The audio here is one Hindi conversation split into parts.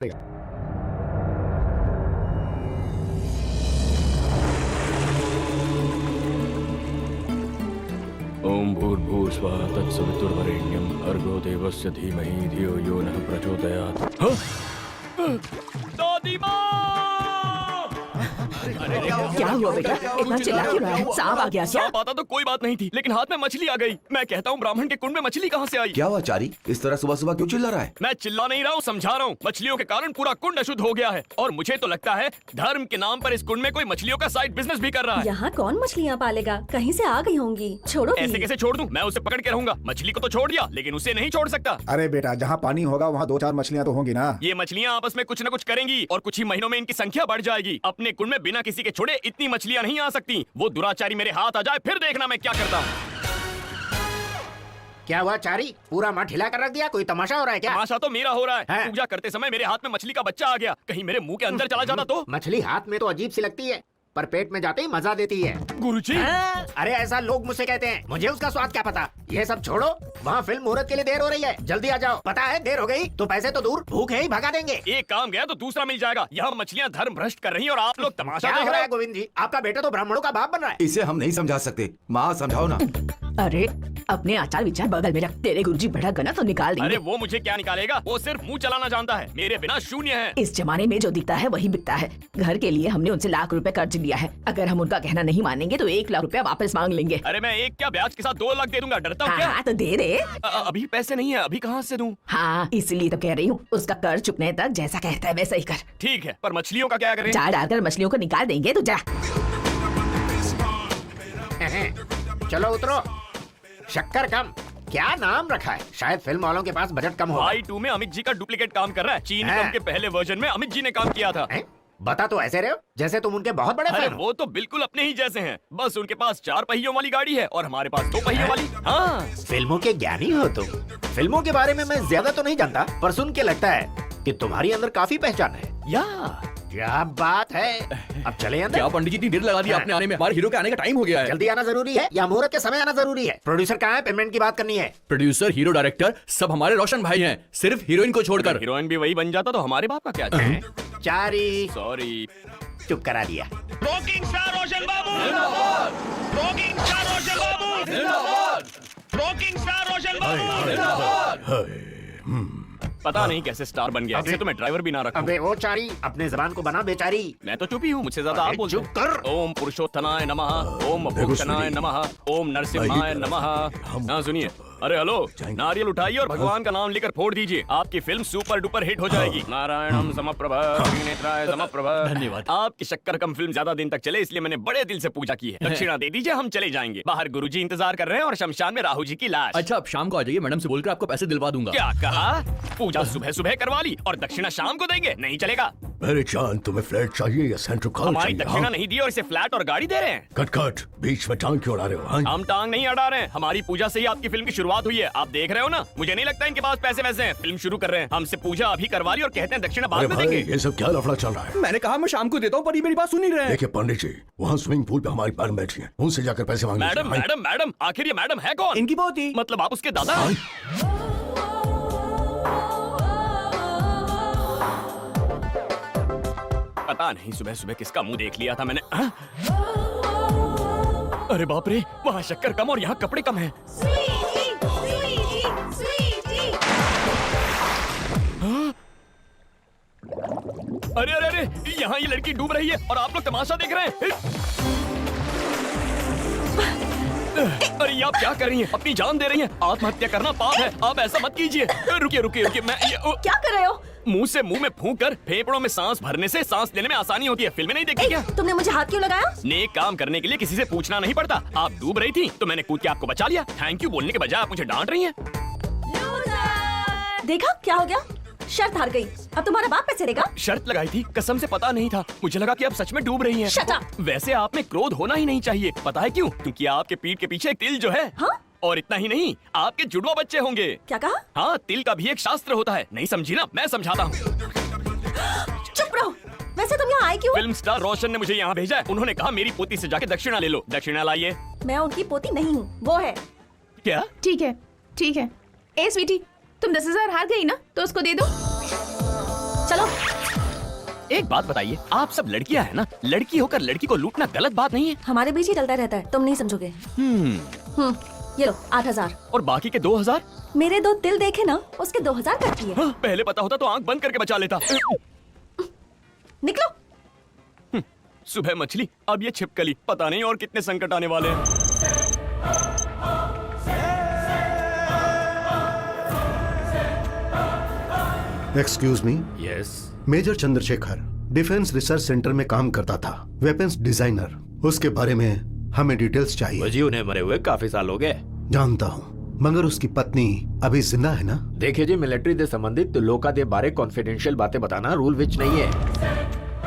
ओम भूर्भुवस्वः तत्सवितुर्वरेण्यं भर्गो देवस्य धीमहि धियो यो नः प्रचोदयात्। दादी माँ! क्या हुआ बेटा, इतना चिल्ला क्यों रहा है? सांप आ गया क्या? सांप आता तो कोई बात नहीं थी, लेकिन हाथ में मछली आ गई। मैं कहता हूँ ब्राह्मण के कुंड में मछली कहाँ से आई? क्या हुआ चारी, इस तरह सुबह सुबह क्यों चिल्ला रहा है? मैं चिल्ला नहीं रहा हूँ, समझा रहा हूँ। मछलियों के कारण पूरा कुंड अशुद्ध हो गया है और मुझे तो लगता है धर्म के नाम पर इस कुंड में कोई मछलियों का साइड बिजनेस भी कर रहा है। यहाँ कौन मछलियाँ पालेगा? कहीं से आ गई होंगी। छोड़ो ऐसे कैसे छोड़ दूँ? मैं उसे पकड़ के रहूंगा। मछली को तो छोड़ दिया, लेकिन उसे नहीं छोड़ सकता। अरे बेटा, जहाँ पानी होगा वहाँ 2-4 मछलियाँ तो होंगी ना। ये मछलियाँ आपस में कुछ न कुछ करेंगी और कुछ ही महीनों में इनकी संख्या बढ़ जाएगी। अपने कुंड में बिना किसी के छोड़े इतनी मछलियाँ नहीं आ सकती। वो दुराचारी मेरे हाथ आ जाए, फिर देखना मैं क्या करता हूँ। क्या हुआ चारी, पूरा मठ हिला कर रख दिया? कोई तमाशा हो रहा है क्या? तमाशा तो मेरा हो रहा है। है? पूजा करते समय मेरे हाथ में मछली का बच्चा आ गया। कहीं मेरे मुंह के अंदर चला जाता तो? मछली हाथ में तो अजीब सी लगती है, पर पेट में जाते ही मजा देती है। गुरुजी, अरे ऐसा लोग मुझसे कहते हैं, मुझे उसका स्वाद क्या पता। ये सब छोड़ो, वहाँ फिल्म मुहूर्त के लिए देर हो रही है, जल्दी आ जाओ। पता है देर हो गई तो पैसे तो दूर, भूख है ही भगा देंगे। एक काम गया तो दूसरा मिल जाएगा। यहाँ मछलियाँ धर्म भ्रष्ट कर रही हैं और आप लोग तमाशा क्या देख हो रहे रहा है हो। गोविंद जी? आपका बेटा तो ब्राह्मणों का बाप बन रहा है। इसे हम नहीं समझा सकते, माँ समझाओ ना। अरे अपने आचार विचार बगल में रख, तेरे गुरुजी भड़क गना तो निकाल अरे देंगे। वो मुझे क्या निकालेगा, वो सिर्फ मुंह चलाना जानता है, मेरे बिना शून्य है। इस जमाने में जो दिखता है वही बिकता है। घर के लिए हमने उनसे लाख रुपए कर्ज लिया है। अगर हम उनका कहना नहीं मानेंगे तो 1 लाख रुपया वापस मांग लेंगे। अरे मैं एक क्या ब्याज के साथ 2 लाख दे दूंगा, डरता हूँ क्या? हाँ तो दे दे। अभी पैसे नहीं है, अभी कहाँ से दूं? हाँ इसलिए तो कह रही हूँ, उसका कर्ज चुकने तक जैसा कहता है वैसा ही कर। ठीक है, पर मछलियों का क्या करें? चार डालकर मछलियों को निकाल देंगे तो जा। चलो उतरो। शक्कर कम, क्या नाम रखा है? शायद फिल्म वालों के पास बजट कम होगा। भाई 2 में अमित जी का डुप्लीकेट काम कर रहा है। चीनी हाँ। कम के पहले वर्जन में अमित जी ने काम किया था। हैं? बता तो ऐसे रहे हो जैसे तुम उनके बहुत बड़े अरे फैन हो। वो तो बिल्कुल अपने ही जैसे हैं। बस उनके पास 4 पहियों वाली गाड़ी है और हमारे पास 2 पहियों वाली। हाँ, फिल्मों के ज्ञानी हो तुम। फिल्मों के बारे में मैं ज्यादा तो नहीं जानता, पर सुन के लगता है कि तुम्हारी अंदर काफी पहचान है। या क्या बात है, अब चले अंदर। क्या पंडित जी, इतनी देर लगा दी आपने आने में? हमारे हीरो के आने का टाइम हो गया है। जल्दी आना जरूरी है या मुहूर्त के समय आना जरूरी है? प्रोड्यूसर कहाँ है? पेमेंट की बात करनी है। प्रोड्यूसर, हीरो, डायरेक्टर सब हमारे रोशन भाई हैं, सिर्फ हीरोइन को छोड़कर। हीरोइन भी वही बन जाता तो हमारे बाप का क्या चाहिए? चारी सॉरी। चुप करा दिया। रॉकिंग स्टार रोशन बाबू जिंदाबाद। रॉकिंग स्टार रोशन बाबू जिंदाबाद। रॉकिंग स्टार रोशन बाबू जिंदाबाद। पता नहीं कैसे स्टार बन गया। ऐसे तो मैं ड्राइवर भी ना रखूं। अबे ओ चारी, अपने जबान को बना बेचारी। मैं तो चुप ही हूँ, मुझसे ज्यादा आप बोलते चुप कर। ओम पुरुषोत्तनाय नमः, ओम भूषणाय नमः, ओम नरसिम्हाय नमः। हाँ सुनिए, अरे हेलो, नारियल उठाइए और भगवान का नाम लेकर फोड़ दीजिए। आपकी फिल्म सुपर डुपर हिट हो जाएगी। नारायणम समप्रभ त्रिनेत्राय समप्रभ। धन्यवाद। आपकी शक्कर कम फिल्म ज्यादा दिन तक चले, इसलिए मैंने बड़े दिल से पूजा की है। दक्षिणा दे दीजिए, हम चले जाएंगे। बाहर गुरुजी इंतजार कर रहे हैं और शमशान में राहु जी की लाश। अच्छा, अब शाम को आ जाइए, मैडम से बोलकर आपको पैसे दिलवा दूंगा। क्या कहा? पूजा सुबह सुबह करवा ली और दक्षिणा शाम को देंगे? नहीं चलेगा। मेरे जान, तुम्हें फ्लैट चाहिए या सेंट्रल कॉल हमारी चाहिए? दक्षिणा हाँ? नहीं दी और इसे फ्लैट और गाड़ी दे रहे हैं। कट कट, बीच में टांग क्यों अड़ा रहे हो? हाँ? हम टांग नहीं अड़ा रहे हैं, हमारी पूजा से ही आपकी फिल्म की शुरुआत हुई है। आप देख रहे हो ना, मुझे नहीं लगता इनके पास पैसे वैसे हैं। फिल्म शुरू कर रहे हैं, हमसे पूजा अभी करवा ली और कहते हैं दक्षिणा बाद अरे में भाई, देंगे। ये सब क्या लफड़ा चल रहा है? मैंने कहा मैं शाम को देता हूँ, पर ये मेरी बात सुन नहीं रहे हैं। देखिए पंडित जी, वहाँ स्विमिंग पूल पे हमारी बहन बैठी है, उनसे जाकर पैसे मांग लीजिए। मैडम मैडम मैडम, आखिर ये मैडम है कौन? इनकी पोती। मतलब आप उसके दादा हैं? पता नहीं सुबह सुबह किसका मुंह देख लिया था मैंने। हाँ? अरे बाप रे, वहाँ शक्कर कम और यहाँ कपड़े कम हैं। हाँ? अरे अरे अरे, यहाँ ये लड़की डूब रही है और आप लोग तमाशा देख रहे हैं। अरे ये आप क्या कर रही हैं? अपनी जान दे रही हैं। आत्महत्या करना पाप है, आप ऐसा मत कीजिए। रुकिए रुकिए रुकिए, मैं क्या कर रहे हो? मुंह से मुंह में फूंक कर फेफड़ों में सांस भरने से सांस लेने में आसानी होती है। फिल्में नहीं देखी क्या? तुमने मुझे हाथ क्यों लगाया? नेक काम करने के लिए किसी से पूछना नहीं पड़ता। आप डूब रही थी तो मैंने कूद के आपको बचा लिया। थैंक यू बोलने के बजाय आप मुझे डांट रही हैं। देखा क्या हो गया? शर्त हार गई, अब तुम्हारा बाप पैसे देगा। शर्त लगाई थी, कसम से पता नहीं था। मुझे लगा कि आप सच में डूब रही हैं। Shut up! वैसे आप में क्रोध होना ही नहीं चाहिए। पता है क्यों? क्योंकि आपके पीठ के पीछे एक तिल जो है। हाँ? और इतना ही नहीं, आपके जुड़वा बच्चे होंगे। क्या कहा? हाँ, तिल का भी एक शास्त्र होता है। नहीं समझी ना? मैं समझाता हूँ। चुप रहो। वैसे तुम यहाँ आए क्यों? फिल्म स्टार रोशन ने मुझे यहाँ भेजा है। उन्होंने कहा मेरी पोती से जाके दक्षिणा ले लो। दक्षिणा लाइए। मैं उनकी पोती नहीं हूँ, वो है। क्या? ठीक है ठीक है। ए स्वीटी, तुम 10,000 हार गई ना, तो उसको दे दो। चलो। एक बात बताइए, आप सब लड़कियां हैं ना, लड़की होकर लड़की को लूटना गलत बात नहीं है? हमारे बीच ही चलता रहता है, तुम नहीं समझोगे। ये लो 8,000। और बाकी के 2,000? मेरे 2 दिल देखे ना, उसके 2,000 करती है। हाँ, पहले पता होता तो आंख बंद करके बचा लेता। निकलो। सुबह मछली, अब ये छिपकली, पता नहीं और कितने संकट आने वाले हैं। Excuse me. Yes. Major Chandrashekhar defence research centre में काम करता था, वेपन्स डिजाइनर। उसके बारे में हमें डिटेल्स चाहिए। जी, उन्हें मरे हुए काफी साल हो गए। जानता हूँ, मगर उसकी पत्नी अभी जिंदा है ना? देखिए जी, मिलिट्री से संबंधित लोका दे बारे कॉन्फिडेंशियल बातें बताना रूल विच नहीं है।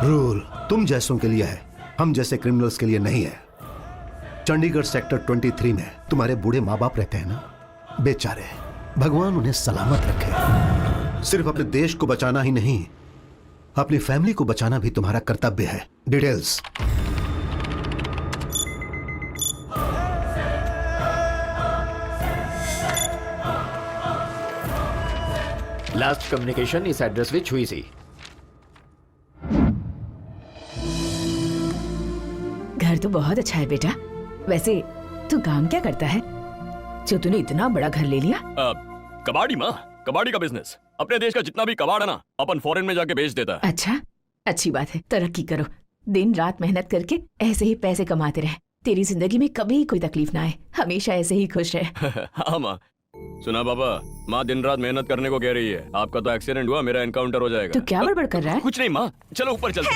रूल तुम जैसों के लिए है, हम जैसे क्रिमिनल्स के लिए नहीं है। चंडीगढ़ सेक्टर 23 में तुम्हारे बूढ़े माँ बाप रहते हैं ना, बेचारे, भगवान उन्हें सलामत रखे। सिर्फ अपने देश को बचाना ही नहीं, अपनी फैमिली को बचाना भी तुम्हारा कर्तव्य है। डिटेल्स। लास्ट कम्युनिकेशन इस एड्रेस विच हुई सी। घर तो बहुत अच्छा है बेटा। वैसे तू काम क्या करता है जो तूने इतना बड़ा घर ले लिया? कबाड़ी माँ, कबाड़ी का बिजनेस। अपने देश का जितना भी कबाड़ है ना, अपन फॉरेन में जाके बेच देता है। अच्छा, अच्छी बात है, तरक्की करो। दिन रात मेहनत करके ऐसे ही पैसे कमाते रहे, तेरी जिंदगी में कभी कोई तकलीफ ना आए, हमेशा ऐसे ही खुश रहे। हाँ माँ। सुना पापा, माँ दिन रात मेहनत करने को कह रही है। आपका तो एक्सीडेंट हुआ, मेरा एनकाउंटर हो जाएगा। तू क्या बड़बड़ कर रहा है? कुछ नहीं माँ, चलो ऊपर चलते।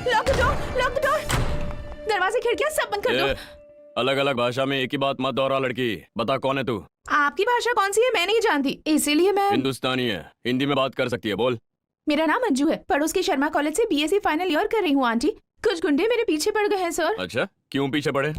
Lock the door. दरवाजे खिड़कियां सब बंद कर दो। अलग अलग भाषा में एक ही बात मत दोहरा लड़की। बता कौन है तू? आपकी भाषा कौन सी है मैं नहीं जानती, इसीलिए मैं हिंदुस्तानी है, हिंदी में बात कर सकती है, बोल। मेरा नाम अंजू है, पड़ोस के शर्मा कॉलेज से बीएससी फाइनल ईयर कर रही हूँ आंटी। कुछ गुंडे मेरे पीछे पड़ गए हैं सर। अच्छा, क्यों पीछे पड़े?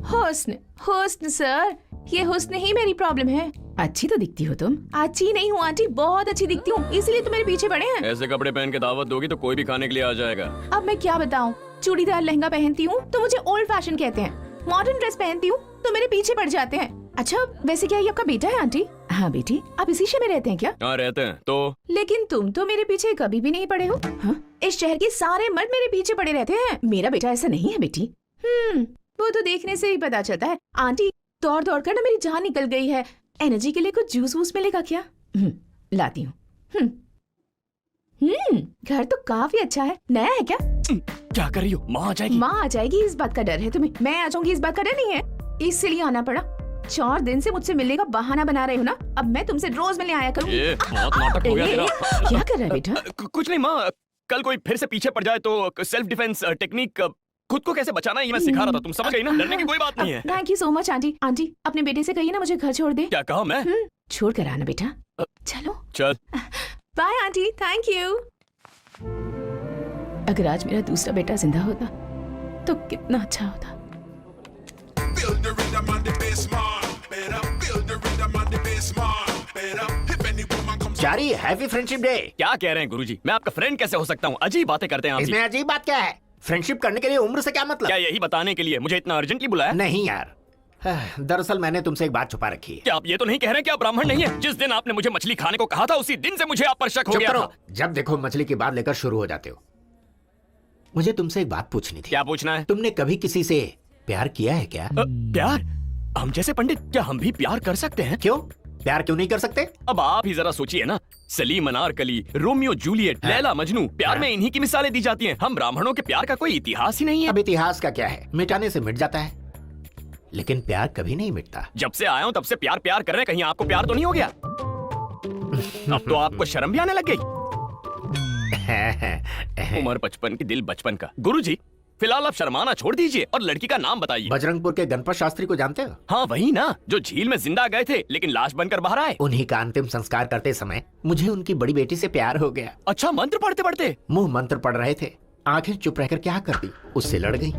हुस्न सर, ये हुस्न ही मेरी प्रॉब्लम है। अच्छी तो दिखती हो तुम। अच्छी नहीं हूँ आंटी, बहुत अच्छी दिखती हूँ, इसलिए तो मेरे पीछे पड़े हैं। ऐसे कपड़े पहन के दावत दोगी तो कोई भी खाने के लिए आ जाएगा। अब मैं क्या बताऊँ, चूड़ीदार लहंगा पहनती हूँ तो मुझे ओल्ड फैशन कहते हैं, मॉडर्न ड्रेस पहनती हूँ तो मेरे पीछे पड़ जाते हैं। अच्छा, वैसे क्या ये आपका बेटा है आंटी? हाँ बेटी, आप इसी शहर में रहते हैं क्या? हाँ रहते हैं तो। लेकिन तुम तो मेरे पीछे कभी भी नहीं पड़े हो। हाँ? इस शहर के सारे मर्द मेरे पीछे पड़े रहते हैं। मेरा बेटा ऐसा नहीं है बेटी। वो तो देखने से ही पता चलता है। आंटी, दौड़ दौड़ कर ना मेरी जान निकल गई है। एनर्जी के लिए कुछ जूस वूस मिलेगा क्या? लाती हूँ। घर तो काफी अच्छा है। नया है क्या? क्या कर रही हो? माँ आ जाएगी। माँ आ जाएगी इस बात का डर है तुम्हें? मैं आ जाऊंगी इस बात का डर नहीं है, इसलिए आना पड़ा। 4 दिन से मुझसे मिलने का बहाना बना रहे हो ना, अब मैं तुमसे रोज मिलने आया करूँ। ये बहुत नाटक हो गया तेरा। क्या कर रहा है बेटा? कुछ नहीं माँ, कल कोई फिर से पीछे पड़ जाए तो सेल्फ डिफेंस टेक्निक, खुद को कैसे बचाना है ये मैं सिखा रहा था। तुम समझ गई ना, डरने की कोई बात नहीं है। Thank you so much aunty. Aunty, अपने बेटे से कहिए ना मुझे घर छोड़ दे। क्या कहा मैं? छोड़ कर आना बेटा। चलो चल। Bye aunty, thank you. अगर आज मेरा दूसरा बेटा जिंदा होता तो कितना अच्छा होता। चारी, हैप्पी फ्रेंडशिप डे। क्या कह रहे हैं गुरुजी? मैं आपका फ्रेंड कैसे हो सकता हूँ? अजीब बातें करते हैं आप। इसमें अजीब बात क्या है? फ्रेंडशिप करने के लिए उम्र से क्या मतलब? क्या यही बताने के लिए मुझे इतना अर्जेंटली बुलाया? नहीं यार, दरअसल मैंने तुमसे एक बात छुपा रखी है। क्या आप ये तो नहीं कह रहे कि आप ब्राह्मण नहीं है? जिस दिन आपने मुझे मछली खाने को कहा था उसी दिन से मुझे आप पर शक हो गया था। जब देखो मछली की बात लेकर शुरू हो जाते हो। मुझे तुमसे एक बात पूछनी थी। क्या पूछना है? तुमने कभी किसी से प्यार किया है क्या? प्यार? हम जैसे पंडित क्या हम भी प्यार कर सकते हैं? क्यों? प्यार क्यों नहीं कर सकते? अब आप ही जरा सोचिए ना, सलीम अनारकली, रोमियो जूलियट, लैला मजनू, प्यार में इन्हीं की मिसालें दी जाती हैं। हम ब्राह्मणों के प्यार का कोई इतिहास ही नहीं है। अब इतिहास का क्या है, मिटाने से मिट जाता है, लेकिन प्यार कभी नहीं मिटता। जब से आया हूँ तब से प्यार प्यार कर रहे हैं, कहीं आपको प्यार तो नहीं हो गया? अब तो आपको शर्म भी आने लग गई। उम्र 55 की, दिल बचपन का। गुरुजी, फिलहाल आप शर्माना छोड़ दीजिए और लड़की का नाम बताइए। बजरंगपुर के गणपत शास्त्री को जानते हो? हाँ वही ना, जो झील में जिंदा गए थे लेकिन लाश बनकर बाहर आए। उन्हीं का अंतिम संस्कार करते समय मुझे उनकी बड़ी बेटी से प्यार हो गया। अच्छा, मंत्र पढ़ते पढ़ते? मुंह मंत्र पढ़ रहे थे, आंखें चुप रहकर क्या कर दी, उससे लड़ गई।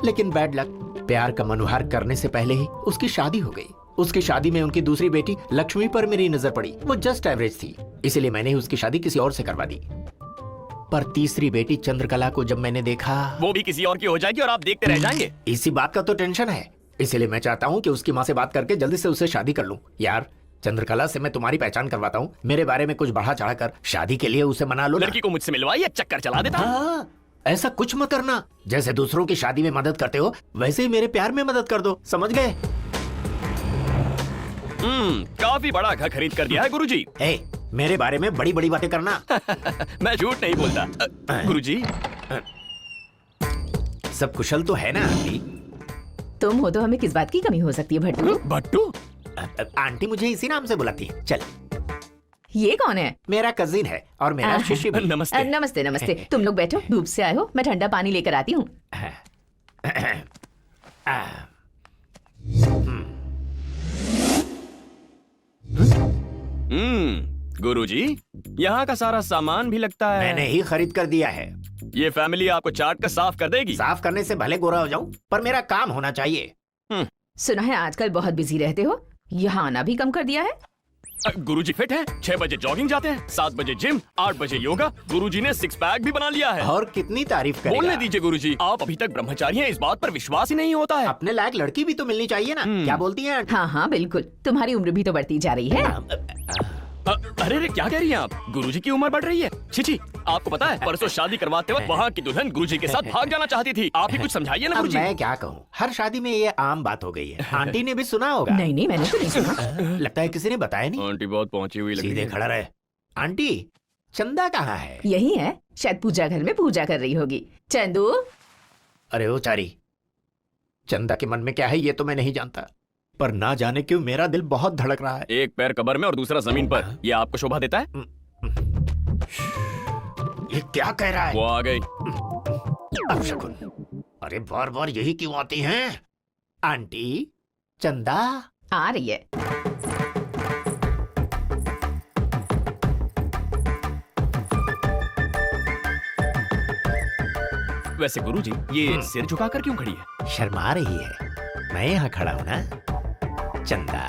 लेकिन बैड लक, प्यार का मनोहार करने से पहले ही उसकी शादी हो गई। उसकी शादी में उनकी दूसरी बेटी लक्ष्मी पर मेरी नजर पड़ी। वो जस्ट एवरेज थी, इसलिए मैंने उसकी शादी किसी और से करवा दी। पर तीसरी बेटी चंद्रकला को जब मैंने देखा, वो भी किसी और की हो जाएगी और आप देखते रह जाएंगे। इसी बात का तो टेंशन है, इसलिए मैं चाहता हूँ कि उसकी माँ से बात करके जल्दी से उससे शादी कर लूँ। यार, चंद्रकला से मैं तुम्हारी पहचान करवाता हूँ। मेरे बारे में कुछ बढ़ा चढ़ा कर शादी के लिए उसे मना लो ना। लड़की को मुझसे मिलवाइए, चक्कर चला देता। हाँ, ऐसा कुछ मत करना। जैसे दूसरों की शादी में मदद करते हो वैसे ही मेरे प्यार में मदद कर दो, समझ गए? काफी बड़ा घर खरीद कर दिया है गुरुजी। ए, मेरे बारे में बड़ी बड़ी बातें करना। मैं झूठ नहीं बोलता। गुरुजी, सब कुशल तो है ना आंटी? तुम हो तो हमें किस बात की कमी हो सकती है भट्टू? भट्टू? आंटी मुझे इसी नाम से बुलाती है। चल, ये कौन है? मेरा कजिन है और मेरा शिष्य भी। नमस्ते। नमस्ते नमस्ते। तुम लोग बैठो, धूप से आए हो, मैं ठंडा पानी लेकर आती हूँ। गुरुजी, यहाँ का सारा सामान भी लगता है मैंने ही खरीद कर दिया है। ये फैमिली आपको चाट कर साफ कर देगी। साफ करने से भले गोरा हो जाऊं, पर मेरा काम होना चाहिए। सुना है आजकल बहुत बिजी रहते हो, यहाँ आना भी कम कर दिया है। गुरुजी फिट हैं, 6 बजे जॉगिंग जाते हैं, 7 बजे जिम, 8 बजे योगा। गुरुजी ने 6 पैक भी बना लिया है। और कितनी तारीफ करेगा? बोलने दीजिए गुरुजी, आप अभी तक ब्रह्मचारी हैं, इस बात पर विश्वास ही नहीं होता है। अपने लायक लड़की भी तो मिलनी चाहिए ना। क्या बोलती हैं? हाँ हाँ बिल्कुल, तुम्हारी उम्र भी तो बढ़ती जा रही है। अरे रे, क्या कह रही हैं आप? गुरुजी की उम्र बढ़ रही है? छी, आपको पता है परसों शादी करवाते वक्त वहाँ की दुल्हन गुरुजी के साथ भाग जाना चाहती थी। आप ही कुछ समझाइए ना अब गुरुजी। मैं क्या कहूँ, हर शादी में ये आम बात हो गई है। आंटी ने भी सुना होगा। नहीं नहीं, मैंने तो नहीं सुना। लगता है किसी ने बताया नहीं। आंटी बहुत पहुंची हुई लग रही सीधे है। खड़ा रहे। आंटी, चंदा कहाँ है? यही है, शायद पूजा घर में पूजा कर रही होगी। चंदू, अरे ओ चारी, चंदा के मन में क्या है ये तो मैं नहीं जानता, पर ना जाने क्यों मेरा दिल बहुत धड़क रहा है। एक पैर कब्र में और दूसरा जमीन पर, ये आपको शोभा देता है? ये क्या कह रहा है? वो आ गई। अपशकुन, अरे बार बार यही क्यों आती हैं? आंटी, चंदा आ रही है। वैसे गुरुजी, ये सिर झुकाकर क्यों खड़ी है? शर्मा रही है। मैं यहाँ खड़ा हूँ ना। चंदा,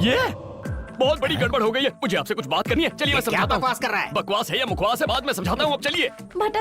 ये बहुत बड़ी गड़बड़ हो गई है। मुझे आपसे कुछ बात करनी है। चलिए मैं क्या समझाता हूँ। बकवास कर रहा है? बकवास है या मुखवास है बाद में समझाता हूँ। अब चलिए। भट्टा